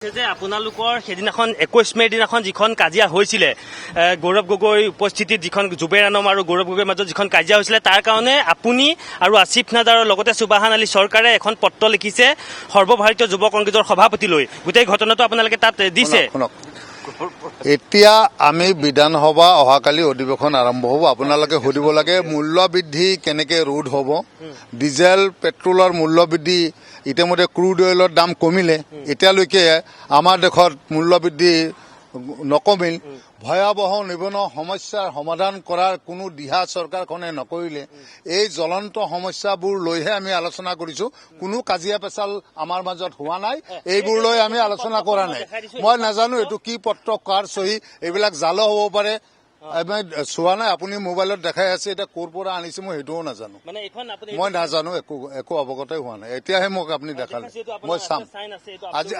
যে আপোনালোকৰ সেইদিনাখন 21 মে'ৰ দিনাখন যিখন কাজিয়া হৈছিলে গৌৰৱ গগৈ উপস্থিতিত যিখন জুবেৰ আলম আৰু গৌৰৱ গগৈৰ মাজত যিখন কাজিয়া হৈছিলে তাৰ কাৰণে আপুনি আৰু আসিফ নাজাৰৰ লগতে সুবাহান আলী চৰকাৰে এখন পত্ৰ লিখিছে সৰ্বভাৰতীয় যুৱ কংগ্ৰেছৰ সভাপতিলৈ গোটেই ঘটনাটো আপোনালোকে তাত দিছে। এতিয়া আমি বিধানসভা অহাকালি অধিৱেশন আৰম্ভ হ'ব। আপোনালোকে সুধিব লাগে মূল্য বৃদ্ধি কেনেকে ৰোধ হ'ব। ডিজেল পেট্ৰলৰ মূল্য বৃদ্ধি ইতিমধ্যে ক্ৰুড অইলৰ দাম কমিলে, এতিয়ালৈকে আমাৰ দেশত মূল্য বৃদ্ধি নকমিল। ভয়াৱহ নিবনুৱা সমস্যাৰ সমাধান কৰাৰ কোনো দিহা চৰকাৰখনে নকৰিলে। এই জ্বলন্ত সমস্যাবোৰ লৈহে আমি আলোচনা কৰিছো। কোনো কাজিয়া পেচাল আমাৰ মাজত হোৱা নাই, এইবোৰ লৈ আমি আলোচনা কৰা নাই। মই নাজানো এইটো কি পত্ৰ কাৰ চহী, এইবিলাক জালো হ'ব পাৰে, আমি চোৱা নাই। আপুনি মোবাইলত দেখাই আছে, এতিয়া ক'ৰ পৰা আনিছে মই সেইটোও নাজানো। মই নাজানো, একো অৱগতই হোৱা নাই। এতিয়াহে মোক আপুনি দেখালে, মই চাম।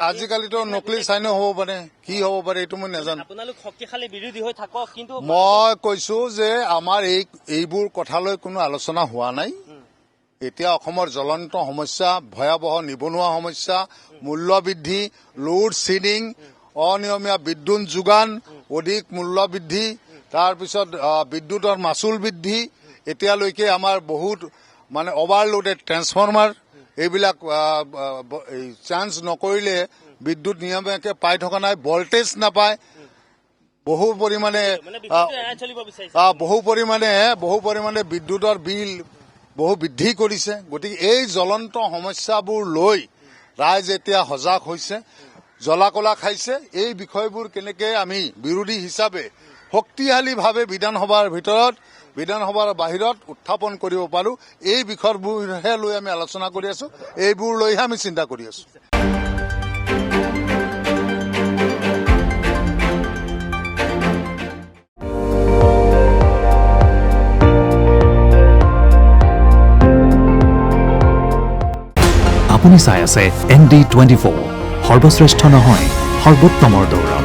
আজিকালিতো নকলি চাইনো হ'ব পাৰে, কি হ'ব পাৰে এইটো মই নাজানো। মই কৈছো যে আমাৰ এইবোৰ কথালৈ কোনো আলোচনা হোৱা নাই। এতিয়া অসমৰ জ্বলন্ত সমস্যা, ভয়াৱহ নিবনুৱা সমস্যা, মূল্য বৃদ্ধি, লোড শ্বেডিং, অনিয়মীয়া বিদ্যুৎ যোগান, অধিক মূল্য বৃদ্ধি, তাৰপিছত বিদ্যুতৰ মাচুল বৃদ্ধি, এতিয়ালৈকে আমাৰ বহুত মানে অভাৰলোডেড ট্ৰেন্সফৰ্মাৰ, এইবিলাক চেঞ্জ নকৰিলে বিদ্যুৎ নিয়মীয়াকৈ পাই থকা নাই, ভল্টেজ নাপায়, বহু পৰিমাণে বিদ্যুতৰ বিল বহু বৃদ্ধি কৰিছে। গতিকে এই জ্বলন্ত সমস্যাবোৰ লৈ ৰাইজ এতিয়া সজাগ হৈছে, জ্বলা কলা খাইছে। এই বিষয়বোৰ কেনেকে আমি বিৰোধী হিচাপে শক্তিশালীভাৱে বিধানসভাৰ বাহিৰত উত্থাপন কৰিব পাৰো, এই বিষয়বোৰহে লৈ আমি আলোচনা কৰি আছো, এইবোৰ লৈহে আমি চিন্তা কৰি আছো। আপুনি চাই আছে ND24, সৰ্বশ্ৰেষ্ঠ নহয় সৰ্বোত্তমৰ দৌৰ।